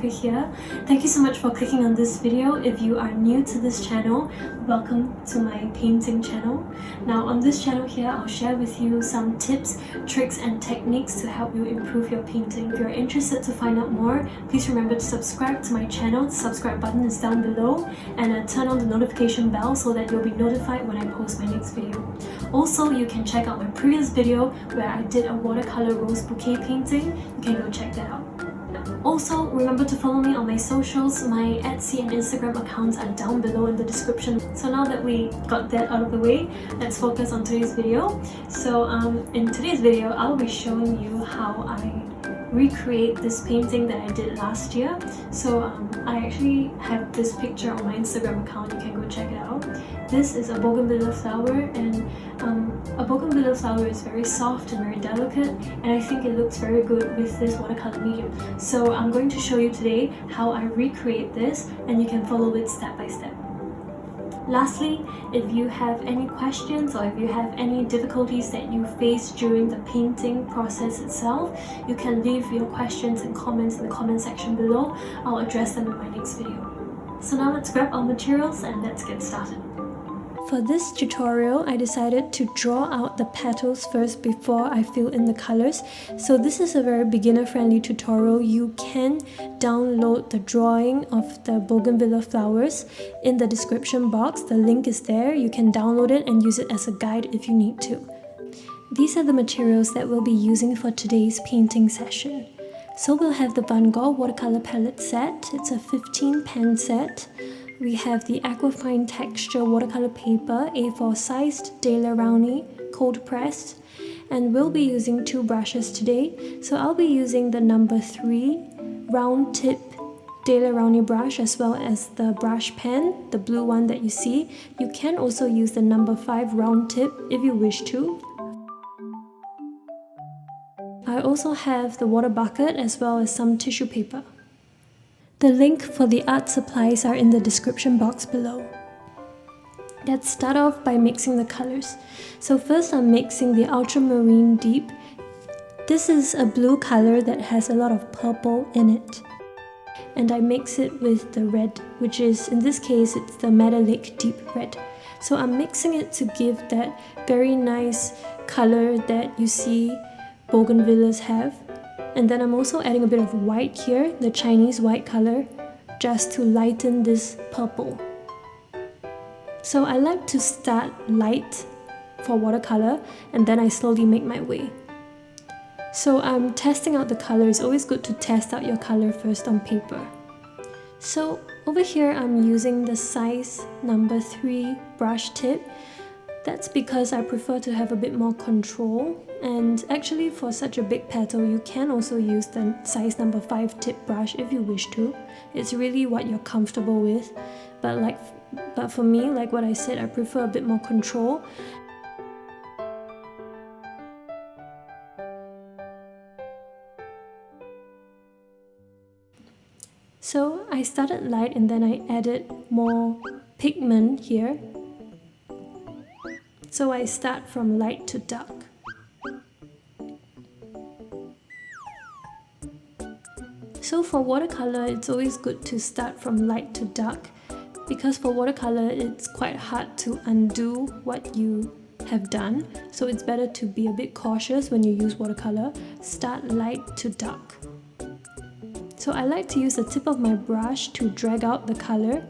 Rebecca here. Thank you so much for clicking on this video. If you are new to this channel, welcome to my painting channel. Now on this channel here, I'll share with you some tips, tricks and techniques to help you improve your painting. If you're interested to find out more, please remember to subscribe to my channel. The subscribe button is down below, and turn on the notification bell so that you'll be notified when I post my next video. Also, you can check out my previous video where I did a watercolor rose bouquet painting. You can go check that out. Also, remember to follow me on my socials. My Etsy and Instagram accounts are down below in the description. So now that we got that out of the way, let's focus on today's video. So in today's video, I'll be showing you how I recreate this painting that I did last year. So I actually have this picture on my Instagram account. You can go check it out. This is a Bougainvillea flower, and a Bougainvillea flower is very soft and very delicate, and I think it looks very good with this watercolor medium. So I'm going to show you today how I recreate this, and you can follow it step by step. Lastly, if you have any questions or if you have any difficulties that you face during the painting process itself, you can leave your questions and comments in the comment section below. I'll address them in my next video. So now let's grab our materials and let's get started. For this tutorial, I decided to draw out the petals first before I fill in the colors. So this is a very beginner-friendly tutorial. You can download the drawing of the Bougainvillea flowers in the description box. The link is there. You can download it and use it as a guide if you need to. These are the materials that we'll be using for today's painting session. So we'll have the Van Gogh watercolor palette set. It's a 15 pen set. We have the Aquafine texture watercolor paper, A4 sized, Daler-Rowney, cold pressed, and we'll be using two brushes today. So I'll be using the number 3 round tip Daler-Rowney brush, as well as the brush pen, the blue one that you see. You can also use the number 5 round tip if you wish to. I also have the water bucket as well as some tissue paper. The link for the art supplies are in the description box below. Let's start off by mixing the colors. So first I'm mixing the Ultramarine Deep. This is a blue color that has a lot of purple in it. And I mix it with the red, which is, in this case, it's the Metallic Deep Red. So I'm mixing it to give that very nice color that you see Bougainvilleas have. And then I'm also adding a bit of white here, the Chinese white color, just to lighten this purple. So I like to start light for watercolor, and then I slowly make my way. So I'm testing out the color. It's always good to test out your color first on paper. So over here I'm using the size number 3 brush tip. That's because I prefer to have a bit more control, and actually for such a big petal you can also use the size number 5 tip brush if you wish to. It's really what you're comfortable with, but for me, like what I said, I prefer a bit more control. So I started light and then I added more pigment here. So I start from light to dark. So for watercolor, it's always good to start from light to dark, because for watercolor, it's quite hard to undo what you have done. So it's better to be a bit cautious when you use watercolor. Start light to dark. So I like to use the tip of my brush to drag out the color.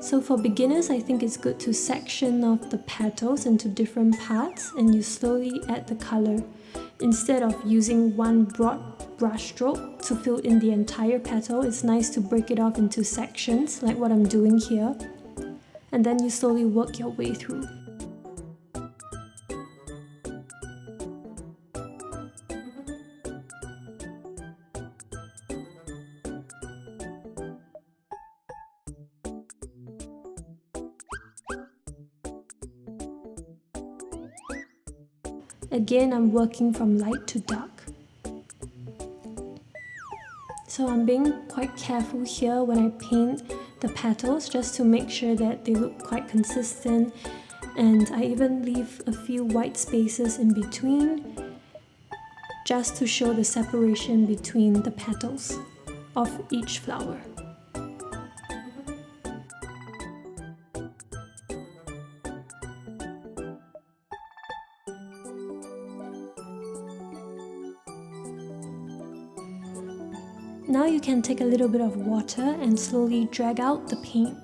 So for beginners, I think it's good to section off the petals into different parts, and you slowly add the color instead of using one broad brush stroke to fill in the entire petal. It's nice to break it off into sections like what I'm doing here, and then you slowly work your way through. Again, I'm working from light to dark. So I'm being quite careful here when I paint the petals just to make sure that they look quite consistent, and I even leave a few white spaces in between just to show the separation between the petals of each flower. Now you can take a little bit of water and slowly drag out the paint.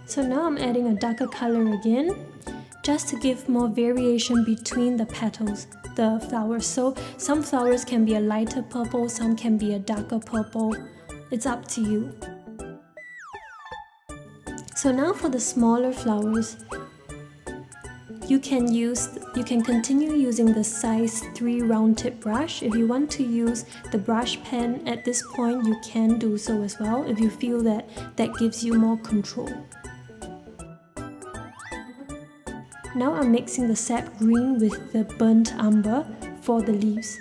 So now I'm adding a darker color again, just to give more variation between the petals, the flowers. So some flowers can be a lighter purple, some can be a darker purple. It's up to you. So now for the smaller flowers, you can continue using the size 3 round tip brush. If you want to use the brush pen at this point, you can do so as well if you feel that that gives you more control. Now I'm mixing the Sap Green with the Burnt Umber for the leaves.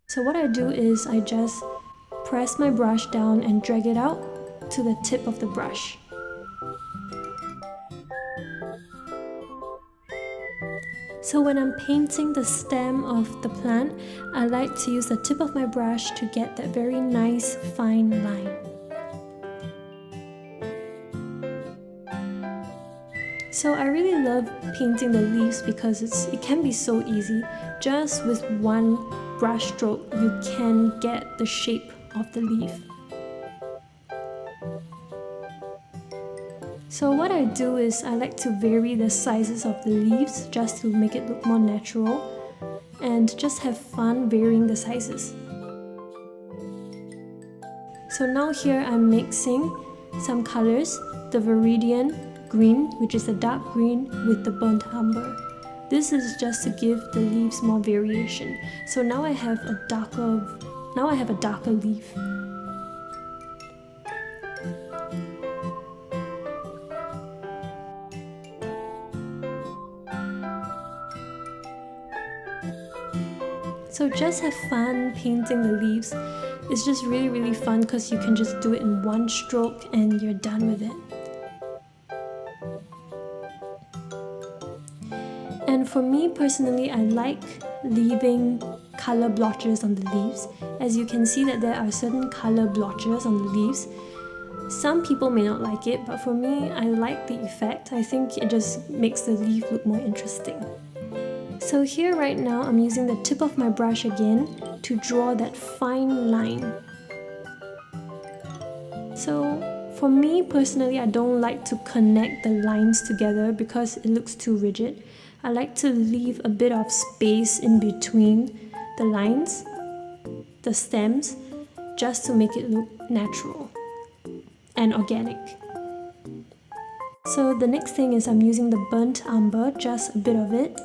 So what I do is I just press my brush down and drag it out to the tip of the brush. So when I'm painting the stem of the plant, I like to use the tip of my brush to get that very nice fine line. So I really love painting the leaves because it can be so easy. Just with one brush stroke, you can get the shape of the leaf. So what I do is I like to vary the sizes of the leaves just to make it look more natural and just have fun varying the sizes. So now here I'm mixing some colors, the Viridian green, which is a dark green, with the Burnt Umber. This is just to give the leaves more variation. So now I have a darker leaf. So just have fun painting the leaves. It's just really fun because you can just do it in one stroke and you're done with it. And for me personally, I like leaving color blotches on the leaves. As you can see that there are certain color blotches on the leaves. Some people may not like it, but for me, I like the effect. I think it just makes the leaf look more interesting. So here right now, I'm using the tip of my brush again to draw that fine line. So for me personally, I don't like to connect the lines together because it looks too rigid. I like to leave a bit of space in between the lines, the stems, just to make it look natural and organic. So the next thing is I'm using the Burnt Umber, just a bit of it,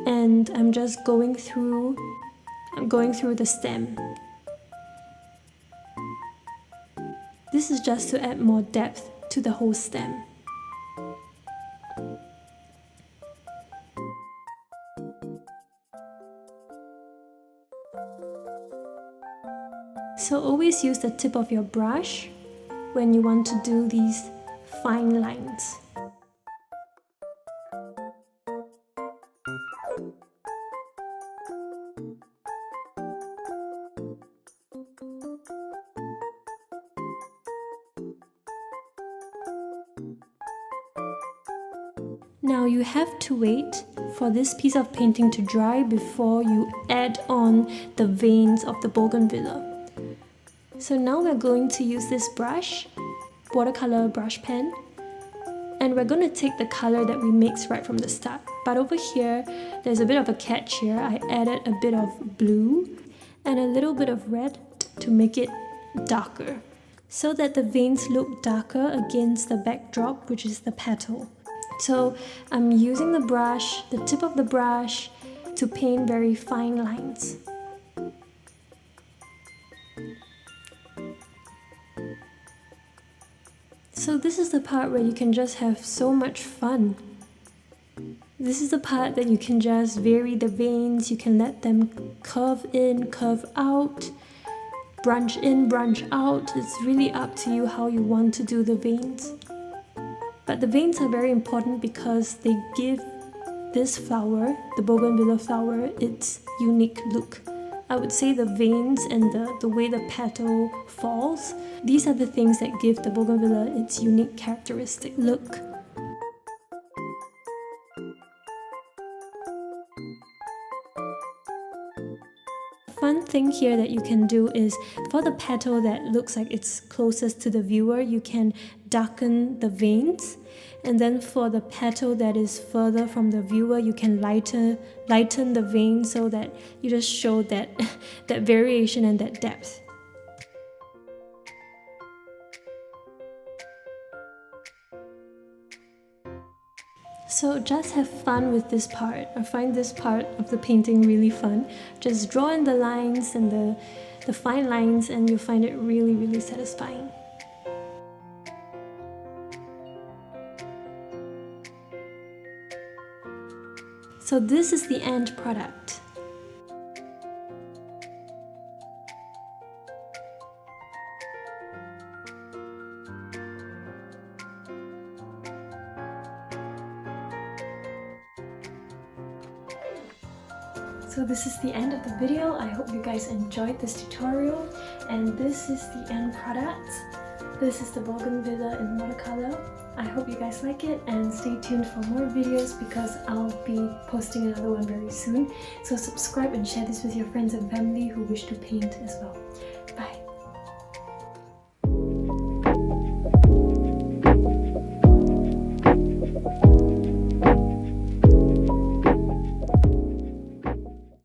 and I'm just going through the stem. This is just to add more depth to the whole stem. So always use the tip of your brush when you want to do these fine lines. Now you have to wait for this piece of painting to dry before you add on the veins of the Bougainvillea. So now we're going to use this brush, Watercolour Brush Pen, and we're going to take the color that we mixed right from the start. But over here, there's a bit of a catch here. I added a bit of blue and a little bit of red to make it darker, so that the veins look darker against the backdrop, which is the petal. So I'm using the brush, the tip of the brush, to paint very fine lines. So this is the part where you can just have so much fun. This is the part that you can just vary the veins, you can let them curve in, curve out, branch in, branch out. It's really up to you how you want to do the veins. But the veins are very important because they give this flower, the Bougainvillea flower, its unique look. I would say the veins and the way the petal falls, these are the things that give the Bougainvillea its unique characteristic look. Fun thing here that you can do is for the petal that looks like it's closest to the viewer, you can darken the veins, and then for the petal that is further from the viewer, you can lighten the veins so that you just show that that variation and that depth. So just have fun with this part. I find this part of the painting really fun. Just draw in the lines and the fine lines, and you'll find it really, really satisfying. So this is the end product. So this is the end of the video. I hope you guys enjoyed this tutorial, and this is the end product. This is the Bougainvillea in watercolor. I hope you guys like it, and stay tuned for more videos because I'll be posting another one very soon. So subscribe and share this with your friends and family who wish to paint as well.